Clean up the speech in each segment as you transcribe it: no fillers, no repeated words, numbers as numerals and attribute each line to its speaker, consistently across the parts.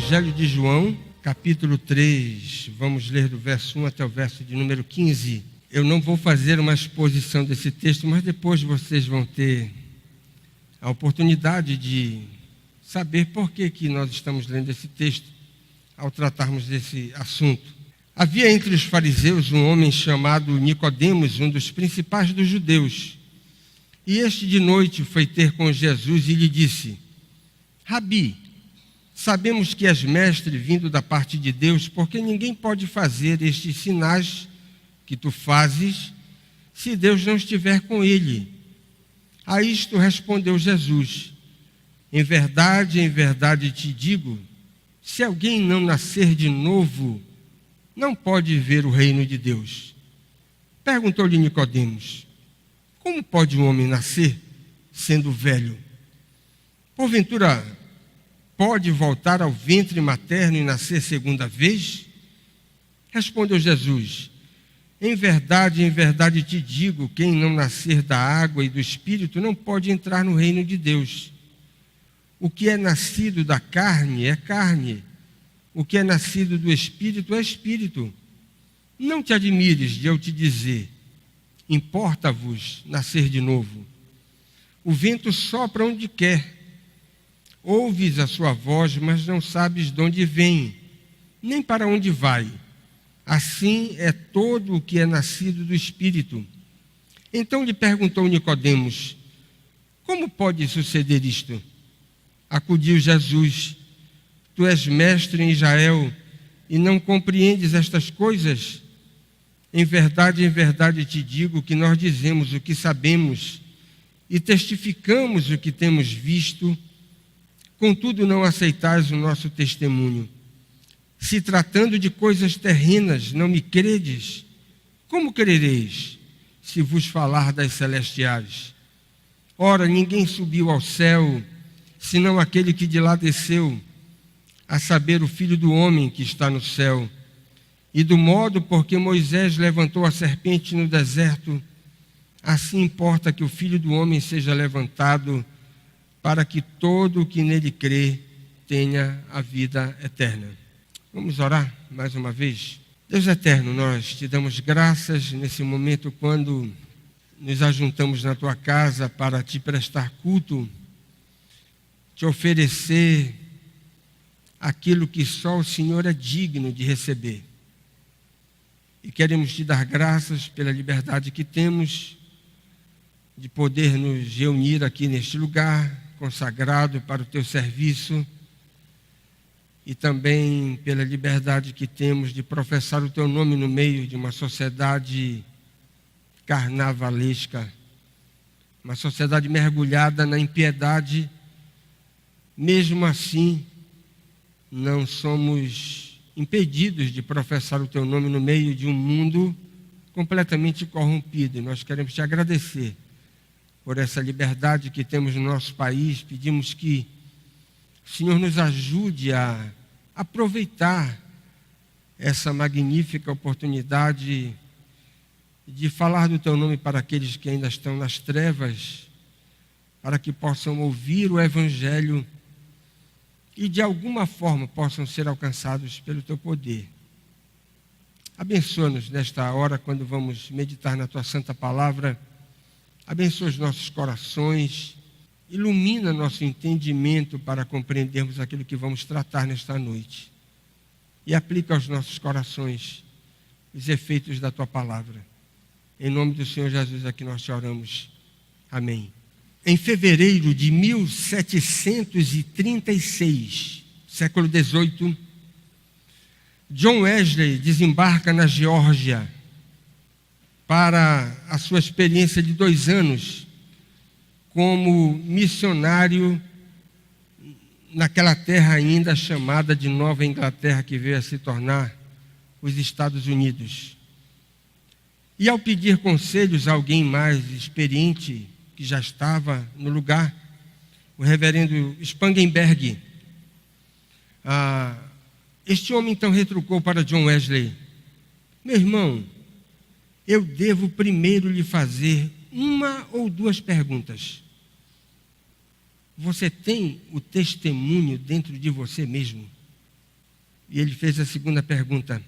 Speaker 1: Evangelho de João, capítulo 3, vamos ler do verso 1 até o verso de número 15. Eu não vou fazer uma exposição desse texto, mas depois vocês vão ter a oportunidade de saber por que nós estamos lendo esse texto ao tratarmos desse assunto. Havia entre os fariseus um homem chamado Nicodemos, um dos principais dos judeus. E este de noite foi ter com Jesus e lhe disse: Rabi, sabemos que és mestre vindo da parte de Deus, porque ninguém pode fazer estes sinais que tu fazes se Deus não estiver com ele. A isto respondeu Jesus: em verdade te digo, se alguém não nascer de novo, não pode ver o reino de Deus. Perguntou-lhe Nicodemos: como pode um homem nascer sendo velho? Porventura, pode voltar ao ventre materno e nascer segunda vez? Respondeu Jesus: em verdade te digo, quem não nascer da água e do Espírito não pode entrar no reino de Deus. O que é nascido da carne é carne, o que é nascido do Espírito é Espírito. Não te admires de eu te dizer: importa-vos nascer de novo. O vento sopra onde quer. Ouves a sua voz, mas não sabes de onde vem, nem para onde vai. Assim é todo o que é nascido do Espírito. Então lhe perguntou Nicodemos: como pode suceder isto? Acudiu Jesus: tu és mestre em Israel e não compreendes estas coisas? Em verdade te digo que nós dizemos o que sabemos e testificamos o que temos visto, contudo não aceitais o nosso testemunho. Se tratando de coisas terrenas não me credes, como crereis se vos falar das celestiais? Ora, ninguém subiu ao céu, senão aquele que de lá desceu, a saber, o Filho do Homem que está no céu. E do modo por que Moisés levantou a serpente no deserto, assim importa que o Filho do Homem seja levantado, para que todo o que nele crê tenha a vida eterna. Vamos orar mais uma vez? Deus eterno, nós te damos graças nesse momento quando nos ajuntamos na tua casa para te prestar culto, te oferecer aquilo que só o Senhor é digno de receber. E queremos te dar graças pela liberdade que temos de poder nos reunir aqui neste lugar consagrado para o teu serviço e também pela liberdade que temos de professar o teu nome no meio de uma sociedade carnavalesca, uma sociedade mergulhada na impiedade. Mesmo assim, não somos impedidos de professar o teu nome no meio de um mundo completamente corrompido. E nós queremos te agradecer por essa liberdade que temos no nosso país. Pedimos que o Senhor nos ajude a aproveitar essa magnífica oportunidade de falar do teu nome para aqueles que ainda estão nas trevas, para que possam ouvir o Evangelho e de alguma forma possam ser alcançados pelo teu poder. Abençoa-nos nesta hora quando vamos meditar na tua santa palavra. Abençoa os nossos corações, ilumina nosso entendimento para compreendermos aquilo que vamos tratar nesta noite. E aplica aos nossos corações os efeitos da tua palavra. Em nome do Senhor Jesus é que nós te oramos. Amém. Em fevereiro de 1736, século XVIII, John Wesley desembarca na Geórgia para a sua experiência de 2 anos como missionário naquela terra ainda chamada de Nova Inglaterra, que veio a se tornar os Estados Unidos. E ao pedir conselhos a alguém mais experiente que já estava no lugar, o reverendo Spangenberg, este homem então retrucou para John Wesley: meu irmão, eu devo primeiro lhe fazer 1 ou 2 perguntas. Você tem o testemunho dentro de você mesmo? E ele fez a segunda pergunta: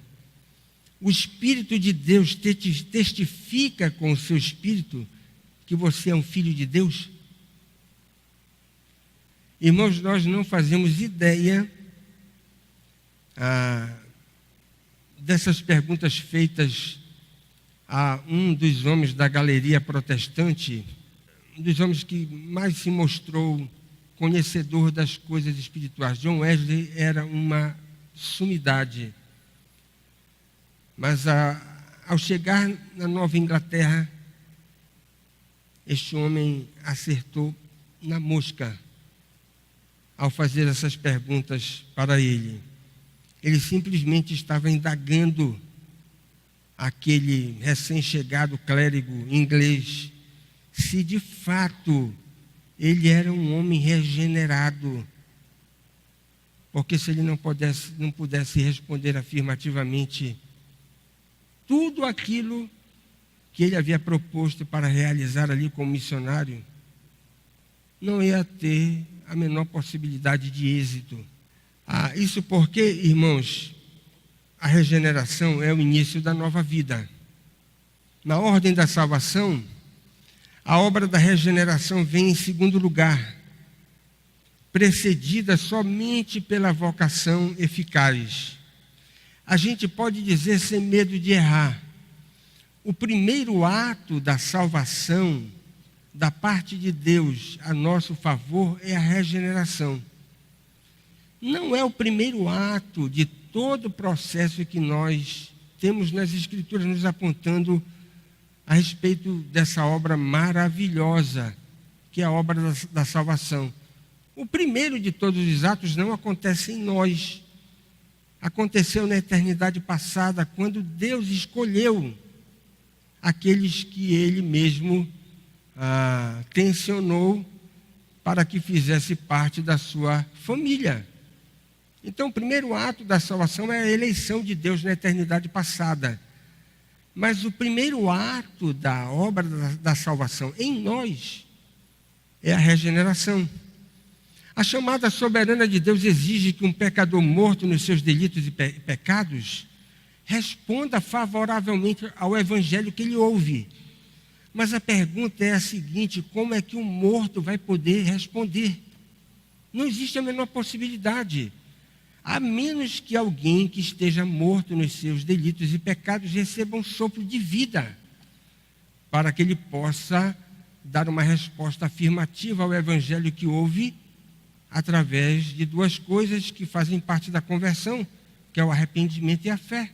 Speaker 1: o Espírito de Deus testifica com o seu Espírito que você é um filho de Deus? Irmãos, nós não fazemos ideia dessas perguntas feitas a um dos homens da galeria protestante, um dos homens que mais se mostrou conhecedor das coisas espirituais. John Wesley era uma sumidade. Mas ao chegar na Nova Inglaterra, este homem acertou na mosca ao fazer essas perguntas para ele. Ele simplesmente estava indagando aquele recém-chegado clérigo inglês se de fato ele era um homem regenerado. Porque se ele não pudesse responder afirmativamente tudo aquilo que ele havia proposto para realizar ali como missionário, não ia ter a menor possibilidade de êxito. Isso porque, irmãos, a regeneração é o início da nova vida. Na ordem da salvação, a obra da regeneração vem em segundo lugar, precedida somente pela vocação eficaz. A gente pode dizer sem medo de errar: o primeiro ato da salvação da parte de Deus a nosso favor é a regeneração. Não é o primeiro ato de todo o processo que nós temos nas Escrituras nos apontando a respeito dessa obra maravilhosa, que é a obra da salvação. O primeiro de todos os atos não acontece em nós. Aconteceu na eternidade passada, quando Deus escolheu aqueles que Ele mesmo tensionou para que fizesse parte da sua família. Então, o primeiro ato da salvação é a eleição de Deus na eternidade passada. Mas o primeiro ato da obra da salvação em nós é a regeneração. A chamada soberana de Deus exige que um pecador morto nos seus delitos e pecados responda favoravelmente ao evangelho que ele ouve. Mas a pergunta é a seguinte: como é que um morto vai poder responder? Não existe a menor possibilidade. A menos que alguém que esteja morto nos seus delitos e pecados receba um sopro de vida, para que ele possa dar uma resposta afirmativa ao evangelho que ouve, através de duas coisas que fazem parte da conversão, que é o arrependimento e a fé.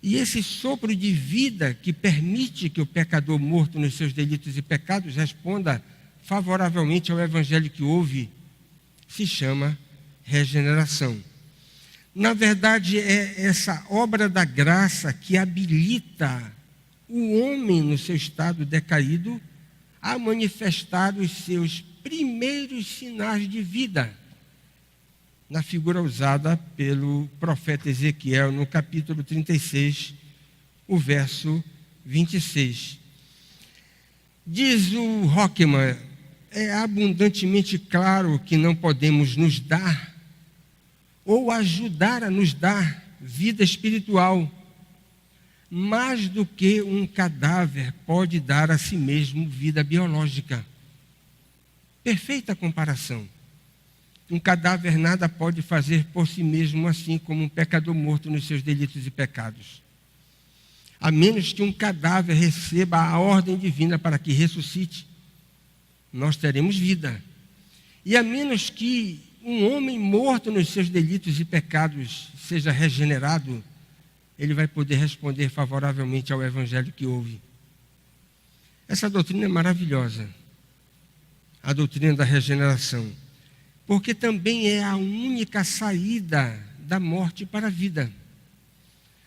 Speaker 1: E esse sopro de vida que permite que o pecador morto nos seus delitos e pecados responda favoravelmente ao evangelho que ouve, se chama regeneração. Na verdade, é essa obra da graça que habilita o homem no seu estado decaído a manifestar os seus primeiros sinais de vida, na figura usada pelo profeta Ezequiel no capítulo 36, o verso 26. Diz o Rockman: é abundantemente claro que não podemos nos dar ou ajudar a nos dar vida espiritual, mais do que um cadáver pode dar a si mesmo vida biológica. Perfeita comparação. Um cadáver nada pode fazer por si mesmo, assim como um pecador morto nos seus delitos e pecados. A menos que um cadáver receba a ordem divina para que ressuscite, nós teremos vida. E a menos que um homem morto nos seus delitos e pecados seja regenerado, ele vai poder responder favoravelmente ao evangelho que ouve. Essa doutrina é maravilhosa, a doutrina da regeneração, porque também é a única saída da morte para a vida.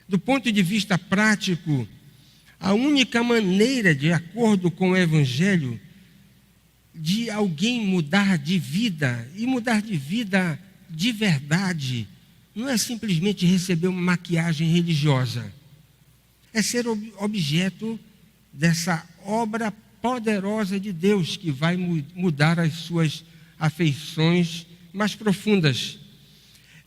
Speaker 1: Do ponto de vista prático, a única maneira, de acordo com o evangelho, de alguém mudar de vida, e mudar de vida de verdade, não é simplesmente receber uma maquiagem religiosa. É ser objeto dessa obra poderosa de Deus, que vai mudar as suas afeições mais profundas.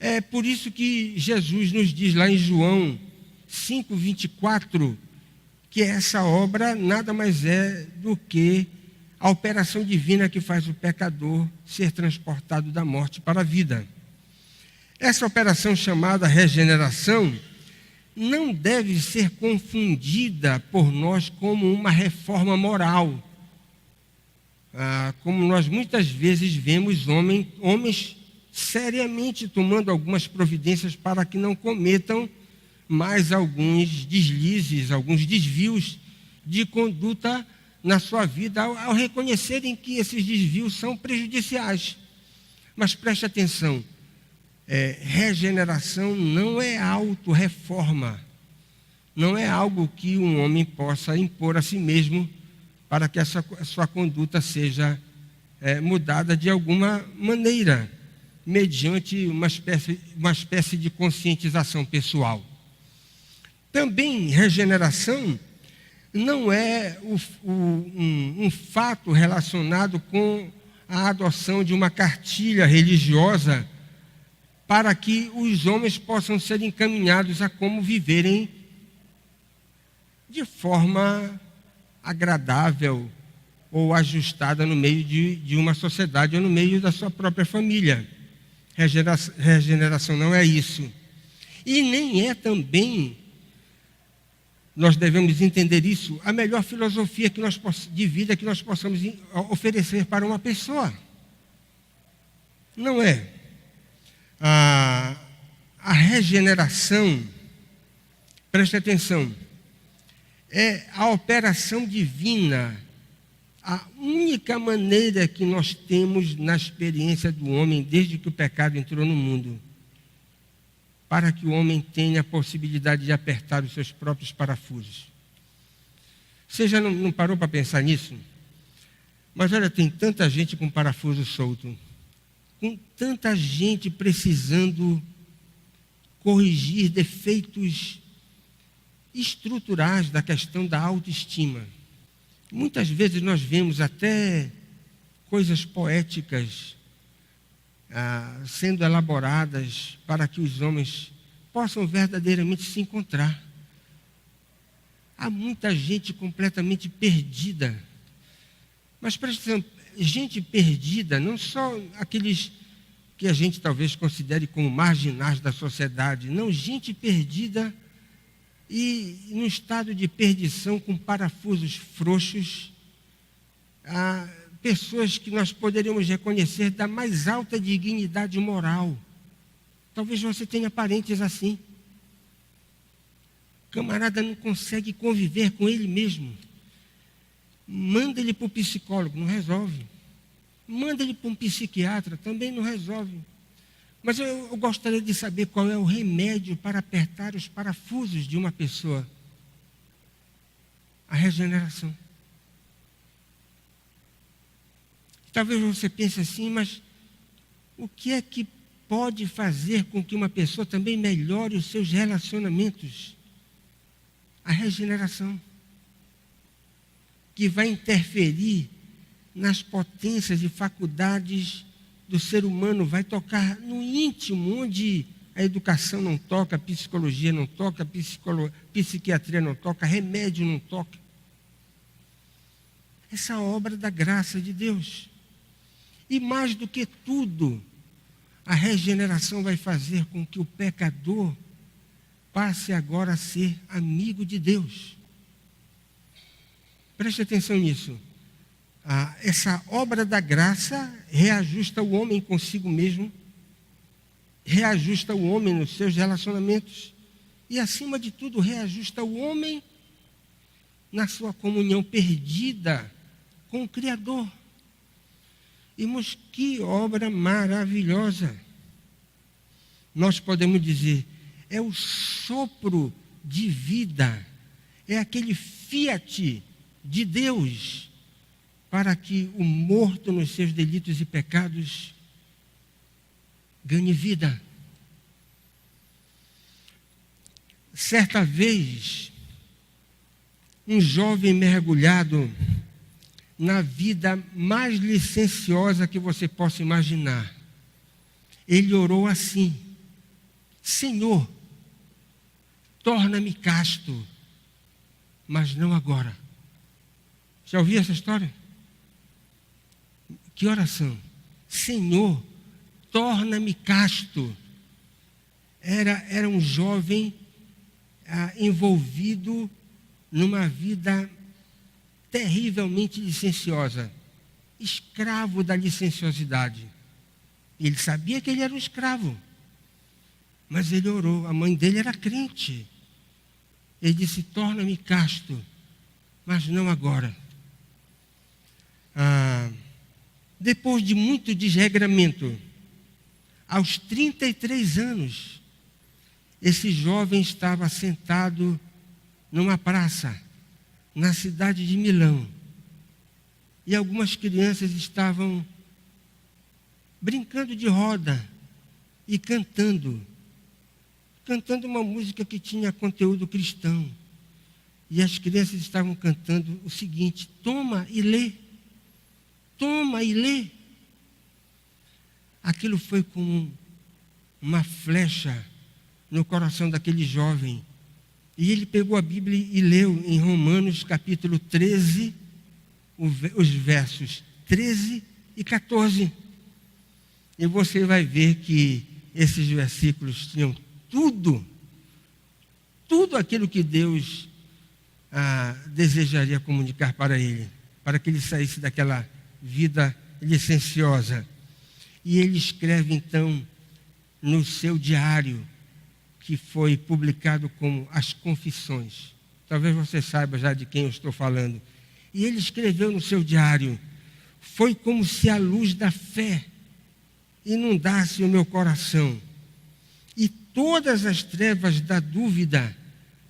Speaker 1: É por isso que Jesus nos diz lá em João 5:24, que essa obra nada mais é do que a operação divina que faz o pecador ser transportado da morte para a vida. Essa operação chamada regeneração não deve ser confundida por nós como uma reforma moral. Como nós muitas vezes vemos homens seriamente tomando algumas providências para que não cometam mais alguns deslizes, alguns desvios de conduta na sua vida, ao reconhecerem que esses desvios são prejudiciais. Mas preste atenção, regeneração não é auto-reforma, não é algo que um homem possa impor a si mesmo para que a sua conduta seja mudada de alguma maneira, mediante uma espécie de conscientização pessoal. Também regeneração não é um fato relacionado com a adoção de uma cartilha religiosa para que os homens possam ser encaminhados a como viverem de forma agradável ou ajustada no meio de uma sociedade ou no meio da sua própria família. Regeneração não é isso. E nem é também, nós devemos entender isso, a melhor filosofia de vida que nós possamos oferecer para uma pessoa. Não é. A regeneração, preste atenção, é a operação divina, a única maneira que nós temos na experiência do homem desde que o pecado entrou no mundo, para que o homem tenha a possibilidade de apertar os seus próprios parafusos. Você já não parou para pensar nisso? Mas olha, tem tanta gente com parafuso solto, com tanta gente precisando corrigir defeitos estruturais da questão da autoestima. Muitas vezes nós vemos até coisas poéticas sendo elaboradas para que os homens possam verdadeiramente se encontrar. Há muita gente completamente perdida. Mas presta atenção, gente perdida, não só aqueles que a gente talvez considere como marginais da sociedade, não, gente perdida e no estado de perdição, com parafusos frouxos, pessoas que nós poderíamos reconhecer da mais alta dignidade moral. Talvez você tenha parentes assim. O camarada não consegue conviver com ele mesmo. Manda ele para o psicólogo, não resolve. Manda ele para um psiquiatra, também não resolve. Mas eu gostaria de saber qual é o remédio para apertar os parafusos de uma pessoa. A regeneração. Talvez você pense assim, mas o que é que pode fazer com que uma pessoa também melhore os seus relacionamentos? A regeneração, que vai interferir nas potências e faculdades do ser humano, vai tocar no íntimo, onde a educação não toca, a psicologia não toca, a psiquiatria não toca, remédio não toca. Essa obra da graça de Deus. E mais do que tudo, a regeneração vai fazer com que o pecador passe agora a ser amigo de Deus. Preste atenção nisso. Essa obra da graça reajusta o homem consigo mesmo, reajusta o homem nos seus relacionamentos e, acima de tudo, reajusta o homem na sua comunhão perdida com o Criador. Irmãos, que obra maravilhosa! Nós podemos dizer, é o sopro de vida, é aquele fiat de Deus para que o morto nos seus delitos e pecados ganhe vida. Certa vez, um jovem mergulhado na vida mais licenciosa que você possa imaginar, ele orou assim: Senhor, torna-me casto, mas não agora. Já ouviu essa história? Que oração? Senhor, torna-me casto. Era um jovem envolvido numa vida terrivelmente licenciosa, escravo da licenciosidade. Ele sabia que ele era um escravo, mas ele orou. A mãe dele era crente. Ele disse: torna-me casto, mas não agora. Depois de muito desregramento, aos 33 anos, esse jovem estava sentado numa praça, na cidade de Milão. E algumas crianças estavam brincando de roda e cantando uma música que tinha conteúdo cristão. E as crianças estavam cantando o seguinte: toma e lê. Toma e lê. Aquilo foi como uma flecha no coração daquele jovem. E ele pegou a Bíblia e leu em Romanos capítulo 13, os versos 13 e 14. E você vai ver que esses versículos tinham tudo aquilo que Deus desejaria comunicar para ele, para que ele saísse daquela vida licenciosa. E ele escreve então no seu diário, que foi publicado como As Confissões. Talvez você saiba já de quem eu estou falando. E ele escreveu no seu diário: foi como se a luz da fé inundasse o meu coração e todas as trevas da dúvida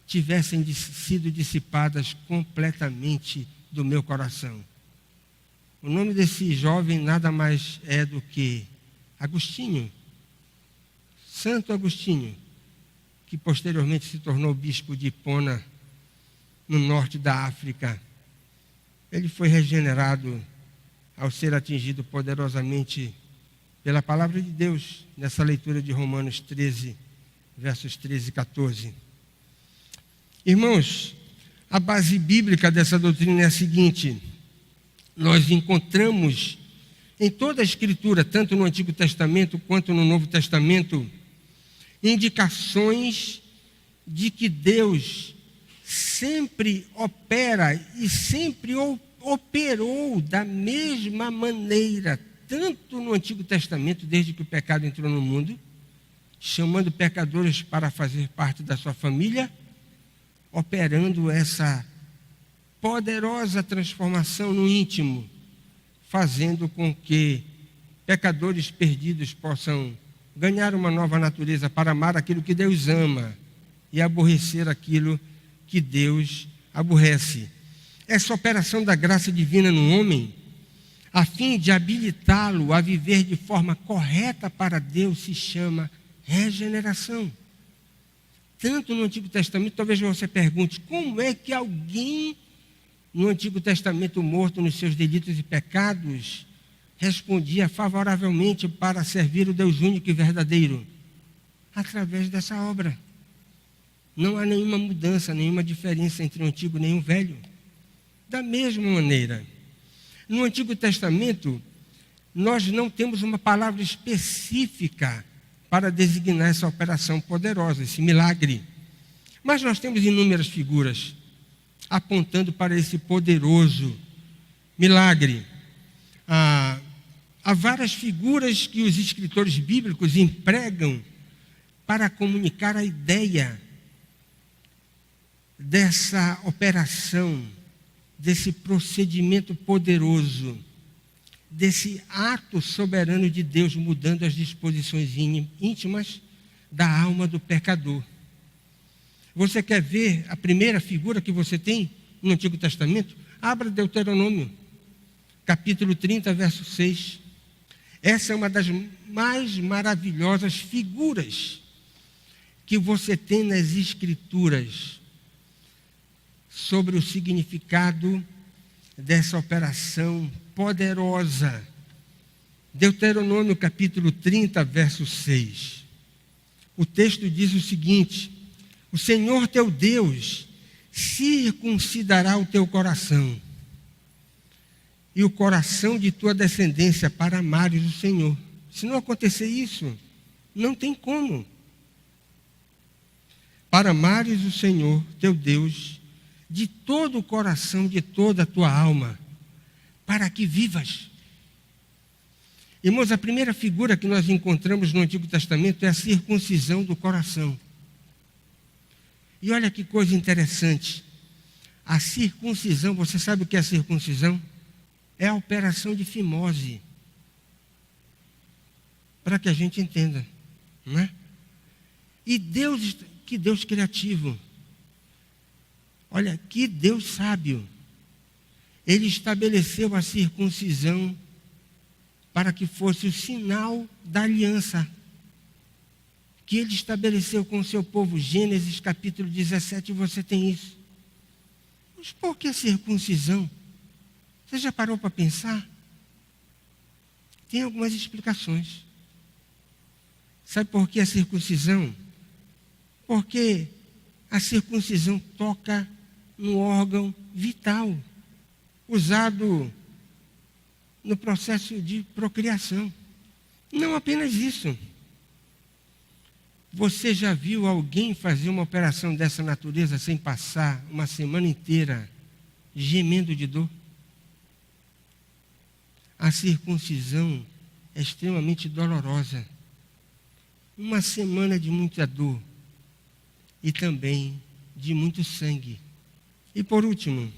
Speaker 1: tivessem sido dissipadas completamente do meu coração. O nome desse jovem nada mais é do que Agostinho, Santo Agostinho, que posteriormente se tornou bispo de Hipona, no norte da África. Ele foi regenerado ao ser atingido poderosamente pela palavra de Deus, nessa leitura de Romanos 13, versos 13 e 14. Irmãos, a base bíblica dessa doutrina é a seguinte: nós encontramos em toda a Escritura, tanto no Antigo Testamento quanto no Novo Testamento, indicações de que Deus sempre opera e sempre operou da mesma maneira, tanto no Antigo Testamento, desde que o pecado entrou no mundo, chamando pecadores para fazer parte da sua família, operando essa poderosa transformação no íntimo, fazendo com que pecadores perdidos possam ganhar uma nova natureza para amar aquilo que Deus ama e aborrecer aquilo que Deus aborrece. Essa operação da graça divina no homem, a fim de habilitá-lo a viver de forma correta para Deus, se chama regeneração. Tanto no Antigo Testamento, talvez você pergunte: como é que alguém no Antigo Testamento, morto nos seus delitos e pecados, respondia favoravelmente para servir o Deus único e verdadeiro? Através dessa obra. Não há nenhuma mudança, nenhuma diferença entre o Antigo e o Velho. Da mesma maneira, no Antigo Testamento, nós não temos uma palavra específica para designar essa operação poderosa, esse milagre. Mas nós temos inúmeras figuras apontando para esse poderoso milagre. Há várias figuras que os escritores bíblicos empregam para comunicar a ideia dessa operação, desse procedimento poderoso, desse ato soberano de Deus mudando as disposições íntimas da alma do pecador. Você quer ver a primeira figura que você tem no Antigo Testamento? Abra Deuteronômio, capítulo 30, verso 6. Essa é uma das mais maravilhosas figuras que você tem nas Escrituras sobre o significado dessa operação poderosa. Deuteronômio, capítulo 30, verso 6. O texto diz o seguinte: o Senhor teu Deus circuncidará o teu coração e o coração de tua descendência para amares o Senhor. Se não acontecer isso, não tem como. Para amares o Senhor teu Deus de todo o coração, de toda a tua alma, para que vivas. Irmãos, a primeira figura que nós encontramos no Antigo Testamento é a circuncisão do coração. E olha que coisa interessante. A circuncisão, você sabe o que é a circuncisão? É a operação de fimose. Para que a gente entenda, não é? E Deus, que Deus criativo. Olha, que Deus sábio. Ele estabeleceu a circuncisão para que fosse o sinal da aliança que ele estabeleceu com o seu povo. Gênesis capítulo 17, você tem isso. Mas por que a circuncisão? Você já parou para pensar? Tem algumas explicações. Sabe por que a circuncisão? Porque a circuncisão toca no órgão vital, usado no processo de procriação. Não apenas isso. Você já viu alguém fazer uma operação dessa natureza sem passar uma semana inteira gemendo de dor? A circuncisão é extremamente dolorosa. Uma semana de muita dor e também de muito sangue. E por último,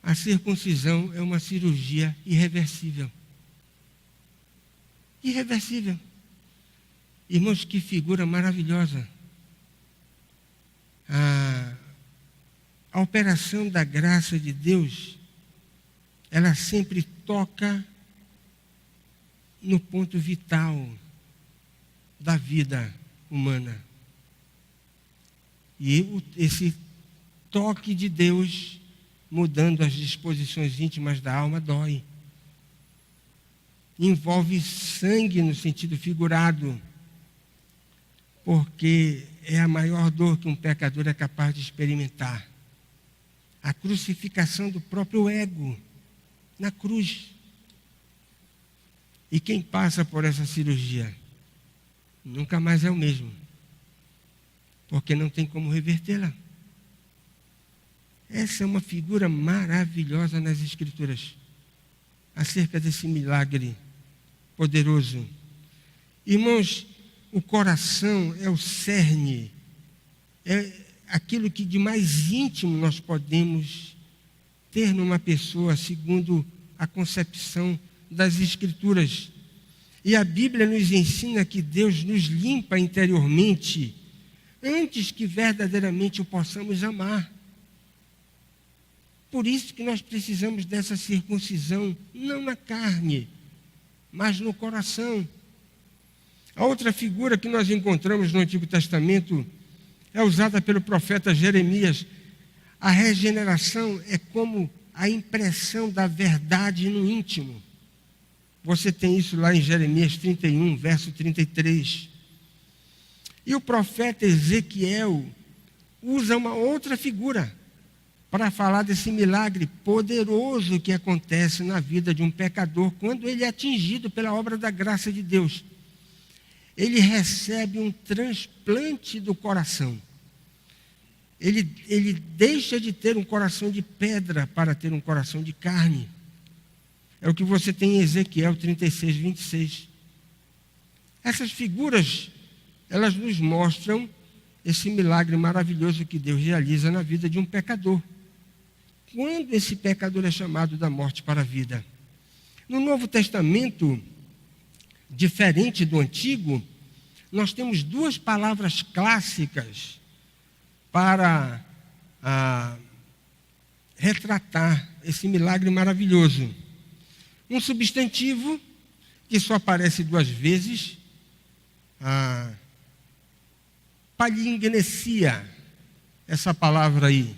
Speaker 1: a circuncisão é uma cirurgia irreversível. Irreversível. Irmãos, que figura maravilhosa. A operação da graça de Deus, ela sempre toca no ponto vital da vida humana. E esse toque de Deus, mudando as disposições íntimas da alma, dói. Envolve sangue no sentido figurado, porque é a maior dor que um pecador é capaz de experimentar. A crucificação do próprio ego na cruz. E quem passa por essa cirurgia nunca mais é o mesmo, porque não tem como revertê-la. Essa é uma figura maravilhosa nas Escrituras, acerca desse milagre poderoso. Irmãos, o coração é o cerne, é aquilo que de mais íntimo nós podemos ter numa pessoa, segundo a concepção das Escrituras. E a Bíblia nos ensina que Deus nos limpa interiormente, antes que verdadeiramente o possamos amar. Por isso que nós precisamos dessa circuncisão, não na carne, mas no coração. A outra figura que nós encontramos no Antigo Testamento é usada pelo profeta Jeremias. A regeneração é como a impressão da verdade no íntimo. Você tem isso lá em Jeremias 31, verso 33. E o profeta Ezequiel usa uma outra figura para falar desse milagre poderoso que acontece na vida de um pecador quando ele é atingido pela obra da graça de Deus. Ele recebe um transplante do coração. Ele deixa de ter um coração de pedra para ter um coração de carne. É o que você tem em Ezequiel 36, 26. Essas figuras, elas nos mostram esse milagre maravilhoso que Deus realiza na vida de um pecador. Quando esse pecador é chamado da morte para a vida. No Novo Testamento, diferente do Antigo, nós temos duas palavras clássicas para retratar esse milagre maravilhoso. Um substantivo que só aparece duas vezes, palingenesia, essa palavra aí.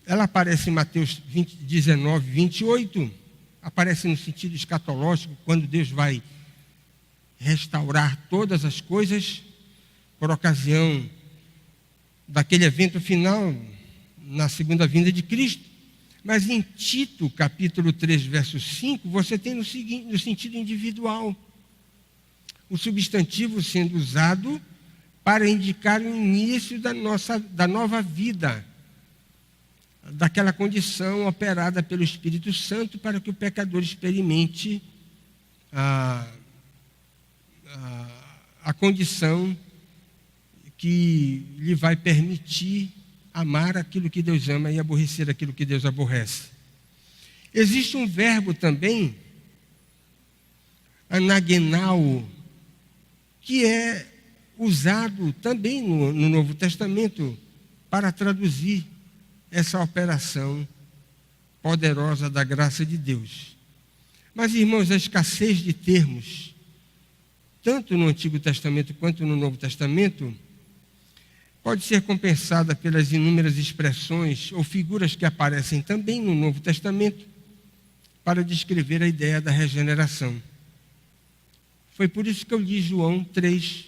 Speaker 1: Ela aparece em Mateus 19, 28, aparece no sentido escatológico, quando Deus vai restaurar todas as coisas por ocasião daquele evento final na segunda vinda de Cristo. Mas em Tito, capítulo 3, verso 5, você tem no sentido individual. O substantivo sendo usado para indicar o início da nova vida, daquela condição operada pelo Espírito Santo para que o pecador experimente a condição que lhe vai permitir amar aquilo que Deus ama e aborrecer aquilo que Deus aborrece. Existe um verbo também, anagenao, que é usado também no Novo Testamento para traduzir essa operação poderosa da graça de Deus. Mas, irmãos, a escassez de termos, tanto no Antigo Testamento quanto no Novo Testamento, pode ser compensada pelas inúmeras expressões ou figuras que aparecem também no Novo Testamento para descrever a ideia da regeneração. Foi por isso que eu li João 3,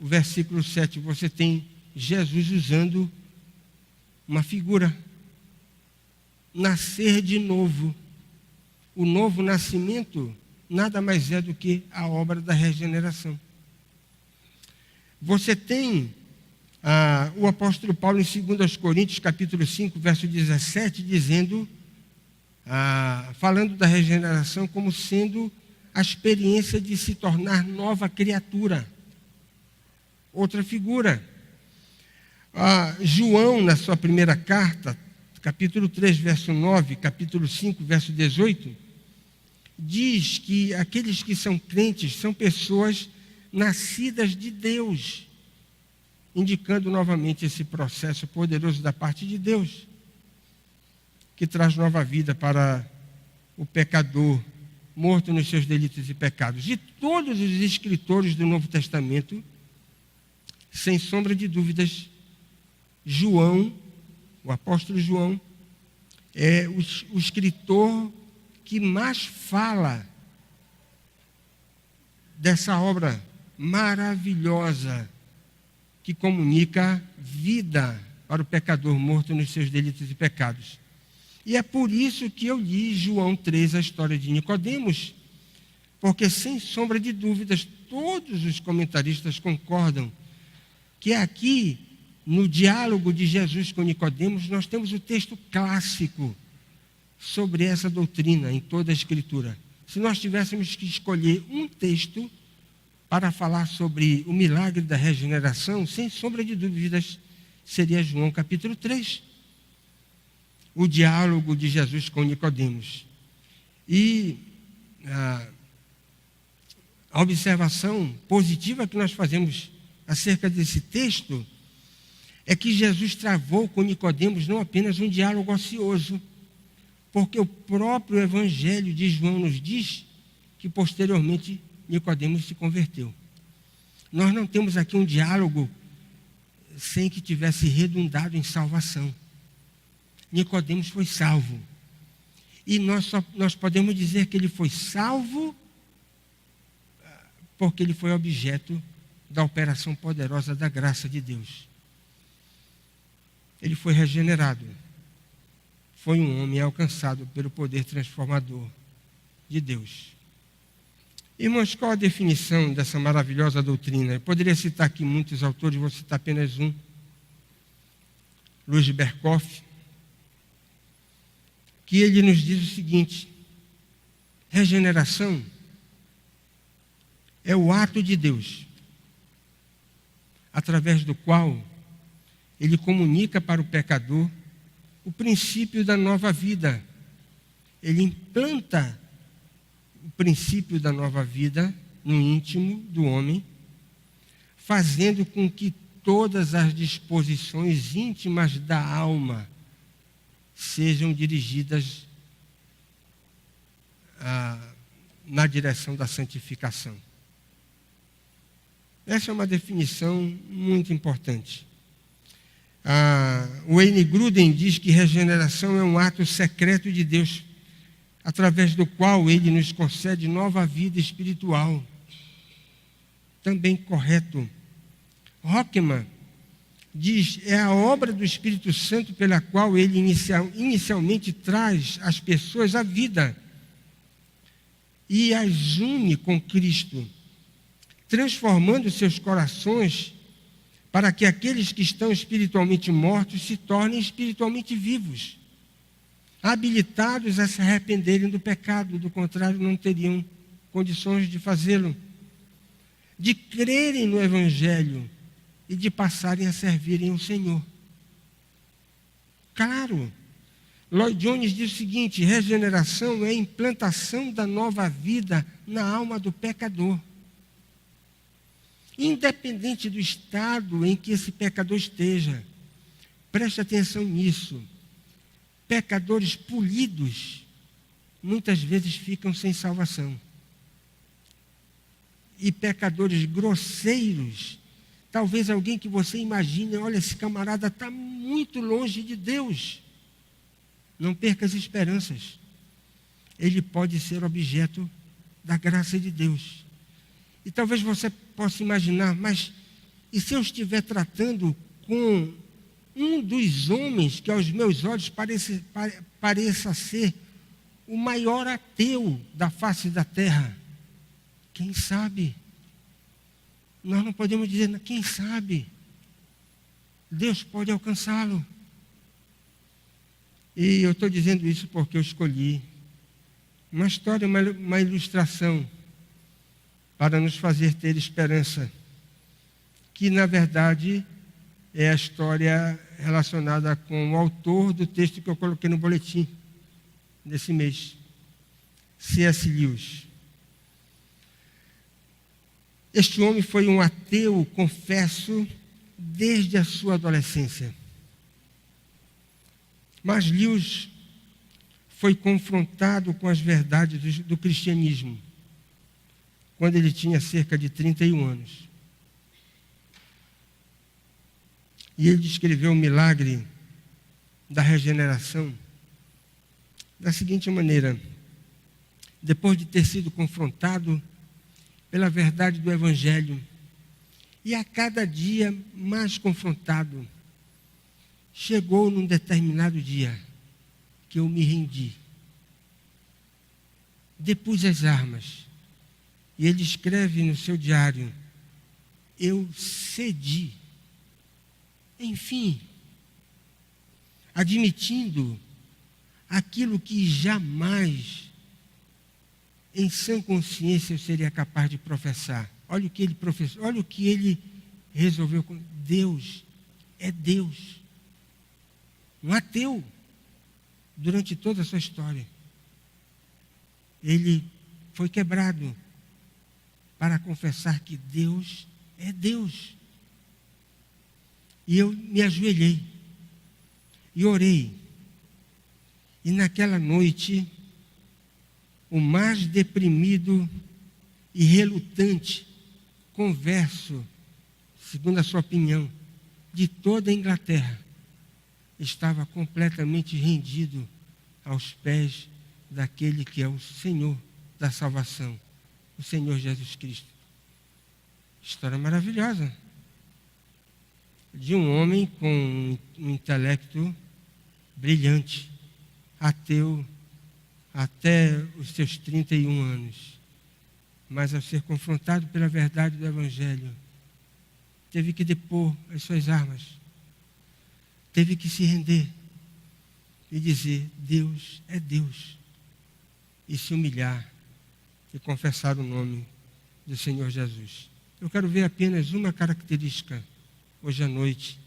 Speaker 1: o versículo 7. Você tem Jesus usando uma figura. Nascer de novo. O novo nascimento nada mais é do que a obra da regeneração. Você tem o apóstolo Paulo em 2 Coríntios, capítulo 5, verso 17, dizendo, falando da regeneração como sendo a experiência de se tornar nova criatura. Outra figura. João, na sua primeira carta, capítulo 3, verso 9, capítulo 5, verso 18, diz que aqueles que são crentes são pessoas nascidas de Deus, indicando novamente esse processo poderoso da parte de Deus, que traz nova vida para o pecador morto nos seus delitos e pecados. De todos os escritores do Novo Testamento, sem sombra de dúvidas, João, o apóstolo João, é o escritor que mais fala dessa obra maravilhosa que comunica vida para o pecador morto nos seus delitos e pecados. E é por isso que eu li João 3, a história de Nicodemos, porque sem sombra de dúvidas, todos os comentaristas concordam que aqui, no diálogo de Jesus com Nicodemos, nós temos o texto clássico sobre essa doutrina em toda a Escritura. Se nós tivéssemos que escolher um texto para falar sobre o milagre da regeneração, sem sombra de dúvidas, seria João capítulo 3. O diálogo de Jesus com Nicodemos. E a observação positiva que nós fazemos acerca desse texto é que Jesus travou com Nicodemos não apenas um diálogo ocioso, porque o próprio Evangelho de João nos diz que posteriormente Nicodemos se converteu. Nós não temos aqui um diálogo sem que tivesse redundado em salvação. Nicodemos foi salvo. E nós podemos dizer que ele foi salvo porque ele foi objeto da operação poderosa da graça de Deus. Ele foi regenerado. Foi um homem alcançado pelo poder transformador de Deus. Irmãos, qual a definição dessa maravilhosa doutrina? Eu poderia citar aqui muitos autores, vou citar apenas um. Luiz Berkoff, que ele nos diz o seguinte: regeneração é o ato de Deus, através do qual ele comunica para o pecador o princípio da nova vida. Ele implanta o princípio da nova vida no íntimo do homem, fazendo com que todas as disposições íntimas da alma sejam dirigidas na direção da santificação. Essa é uma definição muito importante. O Wayne Grudem diz que regeneração é um ato secreto de Deus, através do qual ele nos concede nova vida espiritual. também correto. Rockman diz, é a obra do Espírito Santo pela qual ele inicialmente traz as pessoas à vida e as une com Cristo, transformando seus corações para que aqueles que estão espiritualmente mortos se tornem espiritualmente vivos, habilitados a se arrependerem do pecado, do contrário não teriam condições de fazê-lo, de crerem no Evangelho e de passarem a servirem o Senhor. Claro, Lloyd Jones diz o seguinte, regeneração é a implantação da nova vida na alma do pecador. Independente do estado em que esse pecador esteja, preste atenção nisso. Pecadores polidos muitas vezes ficam sem salvação. E pecadores grosseiros, talvez alguém que você imagine, olha, esse camarada está muito longe de Deus. Não perca as esperanças. Ele pode ser objeto da graça de Deus. E talvez você possa imaginar, mas e se eu estiver tratando com um dos homens que aos meus olhos pareça ser o maior ateu da face da terra? Quem sabe? Nós não podemos dizer, quem sabe? Deus pode alcançá-lo. E eu estou dizendo isso porque eu escolhi uma história, uma ilustração para nos fazer ter esperança, que na verdade é a história relacionada com o autor do texto que eu coloquei no boletim desse mês, C.S. Lewis. Este homem foi um ateu, confesso, desde a sua adolescência. Mas Lewis foi confrontado com as verdades do cristianismo quando ele tinha cerca de 31 anos. E ele descreveu o milagre da regeneração da seguinte maneira: depois de ter sido confrontado pela verdade do Evangelho, e a cada dia mais confrontado, chegou num determinado dia que eu me rendi. Depus as armas. E ele escreve no seu diário, eu cedi. Enfim, admitindo aquilo que jamais, em sã consciência, eu seria capaz de professar. Olha o que ele professou, olha o que ele resolveu. Deus é Deus. Um ateu, durante toda a sua história. Ele foi quebrado para confessar que Deus é Deus. E eu me ajoelhei e orei. E naquela noite, o mais deprimido e relutante converso, segundo a sua opinião, de toda a Inglaterra, estava completamente rendido aos pés daquele que é o Senhor da salvação, o Senhor Jesus Cristo. História maravilhosa de um homem com um intelecto brilhante, ateu até os seus 31 anos, mas ao ser confrontado pela verdade do Evangelho, teve que depor as suas armas, teve que se render e dizer, Deus é Deus, e se humilhar e confessar o nome do Senhor Jesus. Eu quero ver apenas uma característica hoje à noite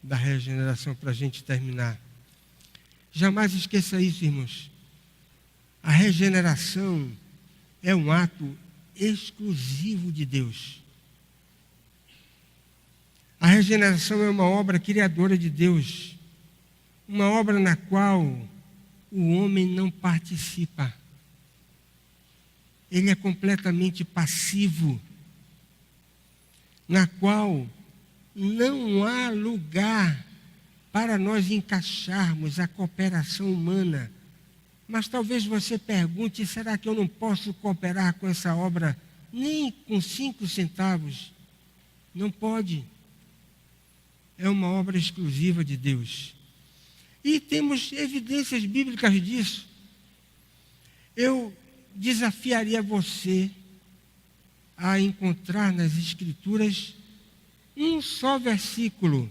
Speaker 1: da regeneração para a gente terminar. Jamais esqueça isso, irmãos. A regeneração é um ato exclusivo de Deus. A regeneração é uma obra criadora de Deus, uma obra na qual o homem não participa. Ele é completamente passivo, na qual não há lugar para nós encaixarmos a cooperação humana. Mas talvez você pergunte, será que eu não posso cooperar com essa obra nem com 5 centavos. Não pode. É uma obra exclusiva de Deus. E temos evidências bíblicas disso. Eu desafiaria você a encontrar nas Escrituras um só versículo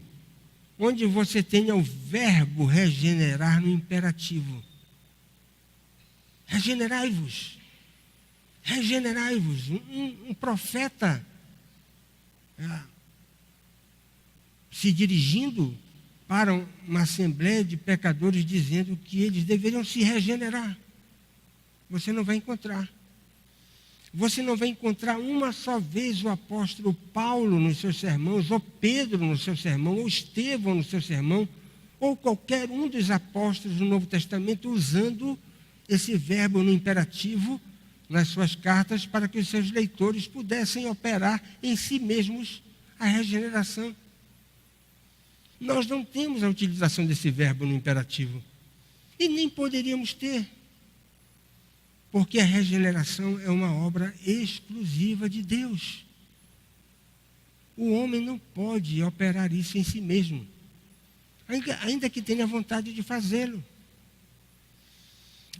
Speaker 1: onde você tenha o verbo regenerar no imperativo. Regenerai-vos. Regenerai-vos. Um profeta se dirigindo para uma assembleia de pecadores dizendo que eles deveriam se regenerar. Você não vai encontrar. Você não vai encontrar uma só vez o apóstolo Paulo nos seus sermões, ou Pedro no seu sermão, ou Estevão no seu sermão, ou qualquer um dos apóstolos do Novo Testamento usando esse verbo no imperativo nas suas cartas para que os seus leitores pudessem operar em si mesmos a regeneração. Nós não temos a utilização desse verbo no imperativo. E nem poderíamos ter. Porque a regeneração é uma obra exclusiva de Deus. O homem não pode operar isso em si mesmo, ainda que tenha vontade de fazê-lo.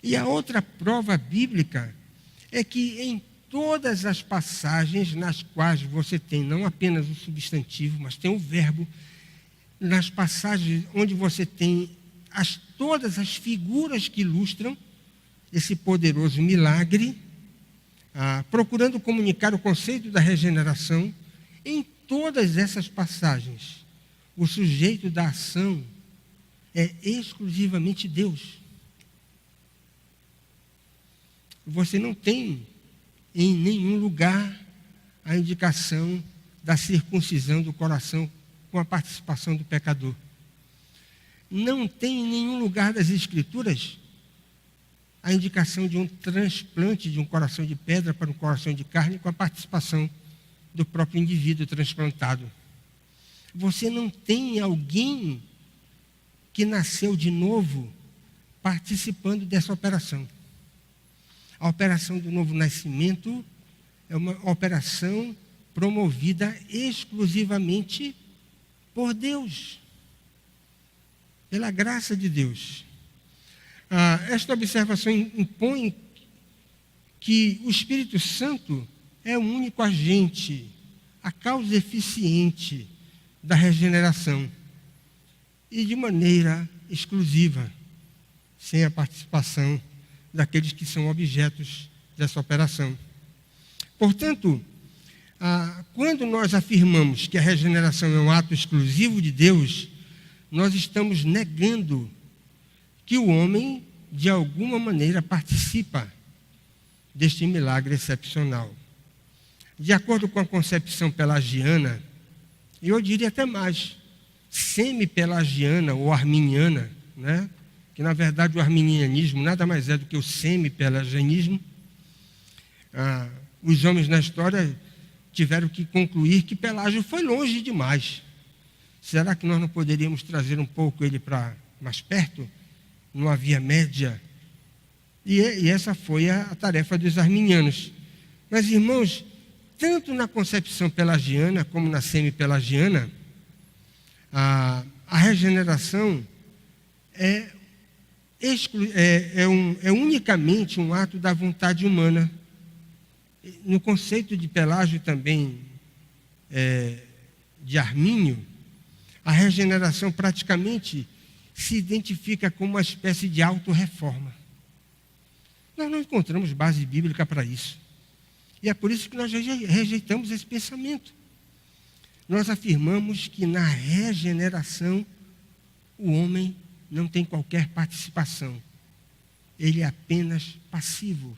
Speaker 1: E a outra prova bíblica é que em todas as passagens nas quais você tem não apenas o substantivo, mas tem o verbo, nas passagens onde você tem todas as figuras que ilustram esse poderoso milagre, procurando comunicar o conceito da regeneração, em todas essas passagens, o sujeito da ação é exclusivamente Deus. Você não tem em nenhum lugar a indicação da circuncisão do coração com a participação do pecador. Não tem em nenhum lugar das Escrituras a indicação de um transplante de um coração de pedra para um coração de carne com a participação do próprio indivíduo transplantado. Você não tem alguém que nasceu de novo participando dessa operação. A operação do novo nascimento é uma operação promovida exclusivamente por Deus, pela graça de Deus. Esta observação impõe que o Espírito Santo é o único agente, a causa eficiente da regeneração, e de maneira exclusiva, sem a participação daqueles que são objetos dessa operação. Portanto, quando nós afirmamos que a regeneração é um ato exclusivo de Deus, nós estamos negando que o homem, de alguma maneira, participa deste milagre excepcional. De acordo com a concepção pelagiana, e eu diria até mais, semi-pelagiana ou arminiana, né? Que na verdade o arminianismo nada mais é do que o semi-pelagianismo. Os homens na história tiveram que concluir que Pelágio foi longe demais. Será que nós não poderíamos trazer um pouco ele para mais perto? Não havia média. E essa foi a tarefa dos arminianos. Mas, irmãos, tanto na concepção pelagiana como na semi-pelagiana, a regeneração é unicamente um ato da vontade humana. No conceito de Pelágio também, de Armínio, a regeneração praticamente se identifica como uma espécie de autorreforma. Nós não encontramos base bíblica para isso. E é por isso que nós rejeitamos esse pensamento. Nós afirmamos que na regeneração o homem não tem qualquer participação. Ele é apenas passivo,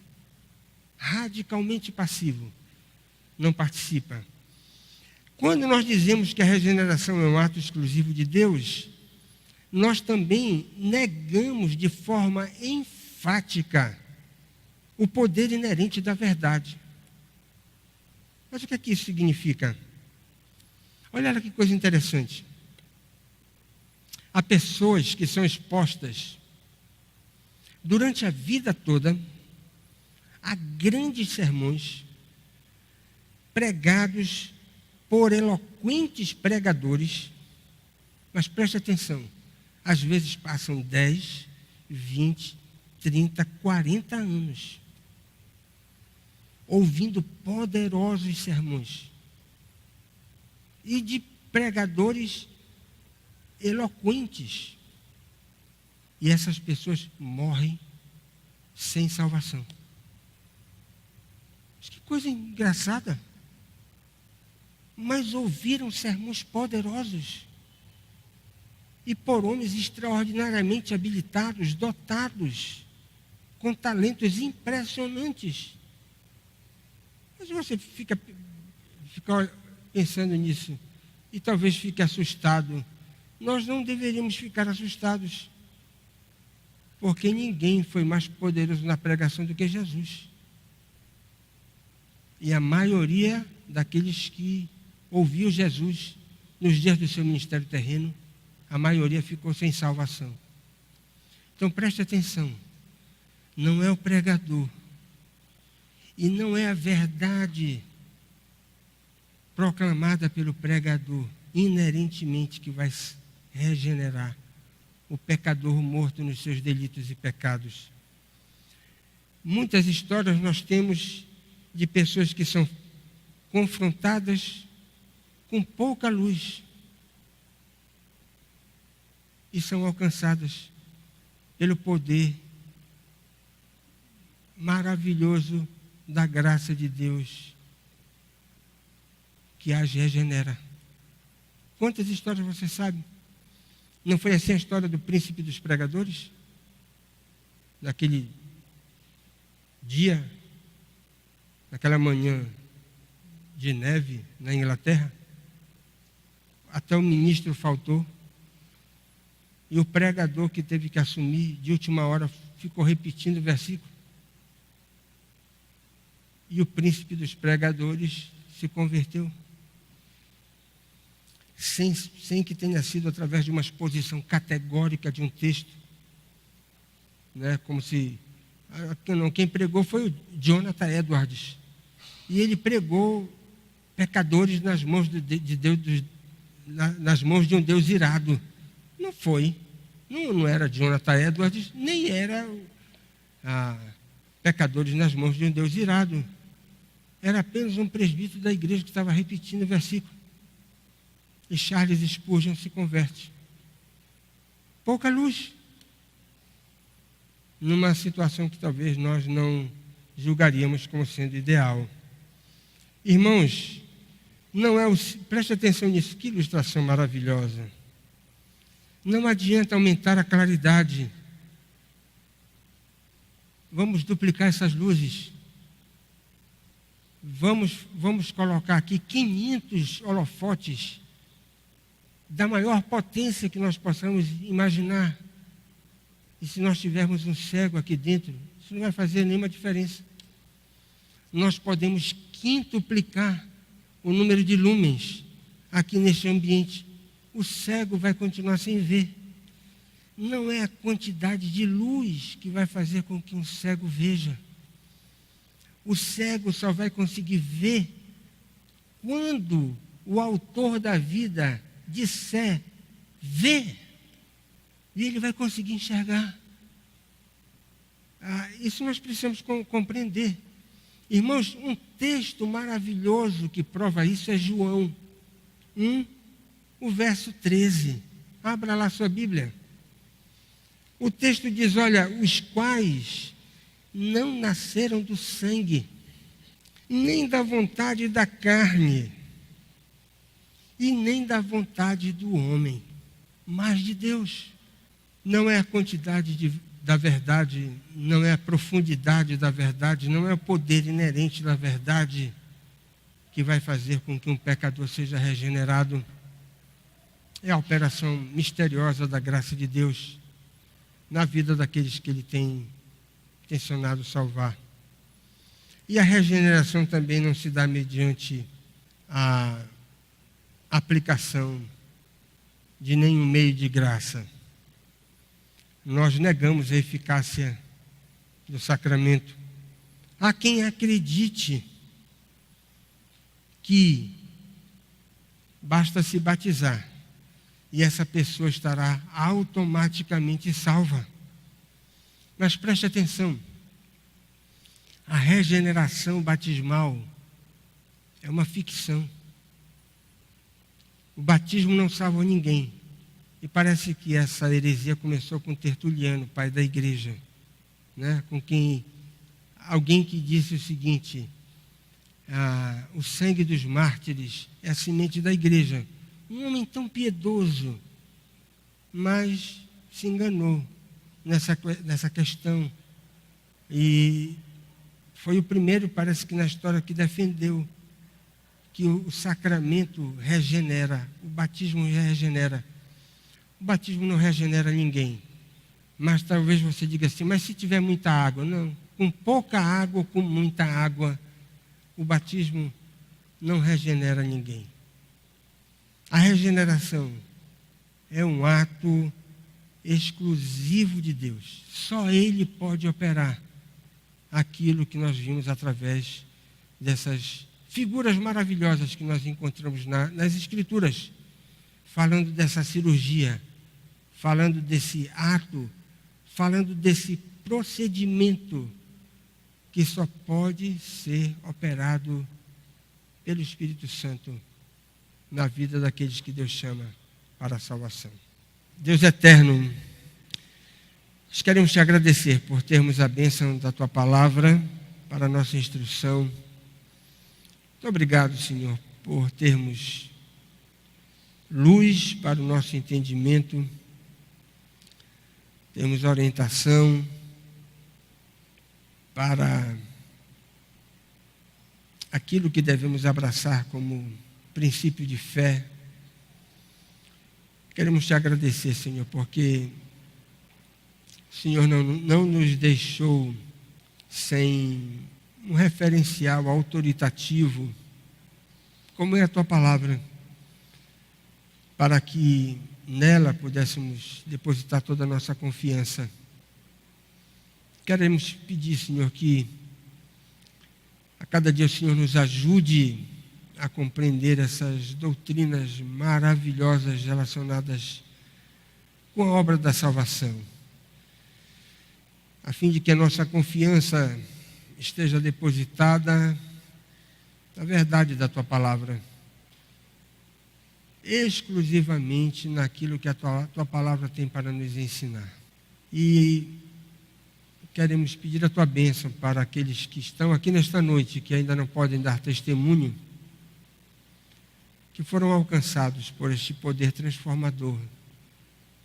Speaker 1: radicalmente passivo, não participa. Quando nós dizemos que a regeneração é um ato exclusivo de Deus, nós também negamos de forma enfática o poder inerente da verdade. Mas o que é que isso significa? Olha que coisa interessante. Há pessoas que são expostas durante a vida toda a grandes sermões, pregados por eloquentes pregadores, mas preste atenção, às vezes passam 10, 20, 30, 40 anos ouvindo poderosos sermões e de pregadores eloquentes, e essas pessoas morrem sem salvação. Mas que coisa engraçada. Mas ouviram sermões poderosos e por homens extraordinariamente habilitados, dotados, com talentos impressionantes. Mas você fica pensando nisso e talvez fique assustado. Nós não deveríamos ficar assustados, porque ninguém foi mais poderoso na pregação do que Jesus. E a maioria daqueles que ouviu Jesus nos dias do seu ministério terreno, a maioria ficou sem salvação. Então preste atenção, não é o pregador e não é a verdade proclamada pelo pregador inerentemente que vai regenerar o pecador morto nos seus delitos e pecados. Muitas histórias nós temos de pessoas que são confrontadas com pouca luz e são alcançadas pelo poder maravilhoso da graça de Deus que as regenera. Quantas histórias você sabe? Não foi assim a história do príncipe dos pregadores? Naquele dia, naquela manhã de neve na Inglaterra, até o ministro faltou, e o pregador que teve que assumir de última hora ficou repetindo o versículo. E o príncipe dos pregadores se converteu, sem que tenha sido através de uma exposição categórica de um texto, né? Como se... Quem pregou foi o Jonathan Edwards, e ele pregou pecadores nas mãos de Deus, nas mãos de um Deus irado. Não foi, não era Jonathan Edwards, nem era pecadores nas mãos de um Deus irado. Era apenas um presbítero da igreja que estava repetindo o versículo. E Charles Spurgeon se converte. Pouca luz. Numa situação que talvez nós não julgaríamos como sendo ideal. Irmãos, preste atenção nisso, que ilustração maravilhosa. Não adianta aumentar a claridade. Vamos duplicar essas luzes. Vamos colocar aqui 500 holofotes da maior potência que nós possamos imaginar. E se nós tivermos um cego aqui dentro, isso não vai fazer nenhuma diferença. Nós podemos quintuplicar o número de lumens aqui neste ambiente. O cego vai continuar sem ver. Não é a quantidade de luz que vai fazer com que um cego veja. O cego só vai conseguir ver quando o autor da vida disser, vê. E ele vai conseguir enxergar. Isso nós precisamos compreender. Irmãos, um texto maravilhoso que prova isso é João 1, o verso 13. Abra lá sua Bíblia. O texto diz, olha, os quais não nasceram do sangue, nem da vontade da carne, e nem da vontade do homem, mas de Deus. Não é a quantidade da verdade, não é a profundidade da verdade, não é o poder inerente da verdade que vai fazer com que um pecador seja regenerado. É a operação misteriosa da graça de Deus na vida daqueles que Ele tem intencionado salvar. E a regeneração também não se dá mediante a aplicação de nenhum meio de graça. Nós negamos a eficácia do sacramento. Há quem acredite que basta se batizar e essa pessoa estará automaticamente salva. Mas preste atenção, a regeneração batismal é uma ficção. O batismo não salva ninguém. E parece que essa heresia começou com Tertuliano, pai da igreja, né? Alguém que disse o seguinte: o sangue dos mártires é a semente da igreja. Um homem tão piedoso, mas se enganou nessa questão. E foi o primeiro, parece que na história, que defendeu que o sacramento regenera, o batismo regenera. O batismo não regenera ninguém. Mas talvez você diga assim, mas se tiver muita água? Não, com pouca água ou com muita água, o batismo não regenera ninguém. A regeneração é um ato exclusivo de Deus. Só Ele pode operar aquilo que nós vimos através dessas figuras maravilhosas que nós encontramos nas Escrituras, falando dessa cirurgia, falando desse ato, falando desse procedimento que só pode ser operado pelo Espírito Santo na vida daqueles que Deus chama para a salvação. Deus eterno, nós queremos te agradecer por termos a bênção da tua palavra para a nossa instrução. Muito obrigado, Senhor, por termos luz para o nosso entendimento, termos orientação para aquilo que devemos abraçar como princípio de fé. Queremos te agradecer, Senhor, porque o Senhor não nos deixou sem um referencial autoritativo, como é a tua palavra, para que nela pudéssemos depositar toda a nossa confiança. Queremos pedir, Senhor, que a cada dia o Senhor nos ajude a compreender essas doutrinas maravilhosas relacionadas com a obra da salvação, a fim de que a nossa confiança esteja depositada na verdade da tua palavra, exclusivamente naquilo que a tua palavra tem para nos ensinar. E queremos pedir a tua bênção para aqueles que estão aqui nesta noite, que ainda não podem dar testemunho, que foram alcançados por este poder transformador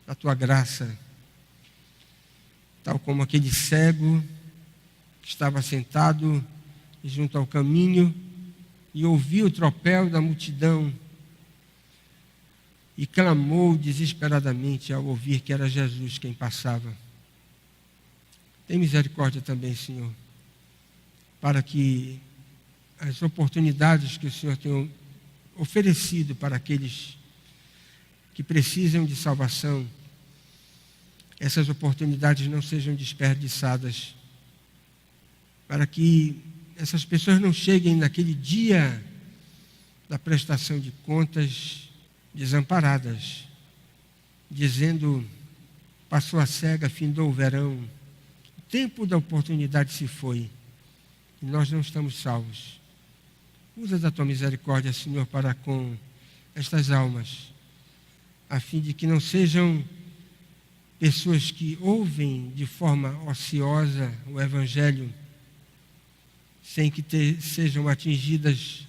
Speaker 1: da tua graça, tal como aquele cego que estava sentado junto ao caminho e ouviu o tropel da multidão e clamou desesperadamente ao ouvir que era Jesus quem passava. Tem misericórdia também, Senhor, para que as oportunidades que o Senhor tem oferecido para aqueles que precisam de salvação, essas oportunidades não sejam desperdiçadas, para que essas pessoas não cheguem naquele dia da prestação de contas desamparadas, dizendo: passou a cega, findou o verão, o tempo da oportunidade se foi, e nós não estamos salvos. Usa da tua misericórdia, Senhor, para com estas almas, a fim de que não sejam pessoas que ouvem de forma ociosa o Evangelho, sem que sejam atingidas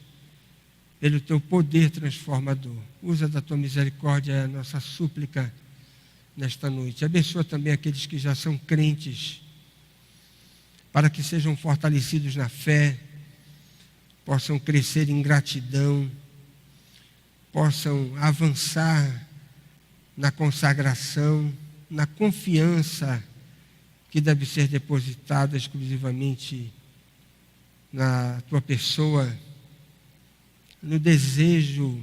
Speaker 1: pelo teu poder transformador. Usa da tua misericórdia a nossa súplica nesta noite. Abençoa também aqueles que já são crentes, para que sejam fortalecidos na fé, possam crescer em gratidão, possam avançar na consagração, na confiança que deve ser depositada exclusivamente na tua pessoa, no desejo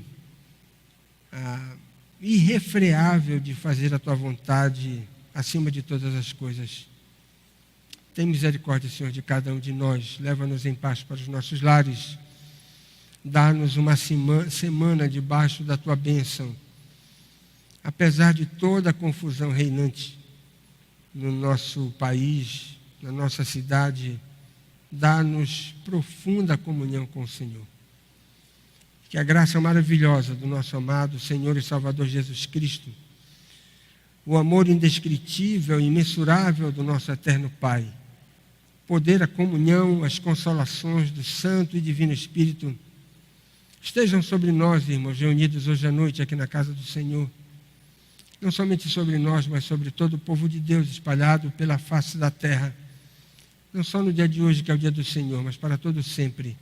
Speaker 1: irrefreável de fazer a tua vontade acima de todas as coisas. Tem misericórdia, Senhor, de cada um de nós. Leva-nos em paz para os nossos lares. Dá-nos uma semana debaixo da tua bênção. Apesar de toda a confusão reinante no nosso país, na nossa cidade, dá-nos profunda comunhão com o Senhor. Que a graça maravilhosa do nosso amado Senhor e Salvador Jesus Cristo, o amor indescritível e imensurável do nosso eterno Pai, poder, a comunhão, as consolações do Santo e Divino Espírito, estejam sobre nós, irmãos, reunidos hoje à noite aqui na casa do Senhor. Não somente sobre nós, mas sobre todo o povo de Deus espalhado pela face da terra. Não só no dia de hoje, que é o dia do Senhor, mas para todo sempre,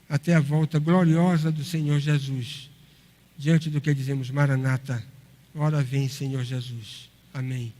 Speaker 1: até a volta gloriosa do Senhor Jesus. Diante do que dizemos, Maranata, ora vem, Senhor Jesus. Amém.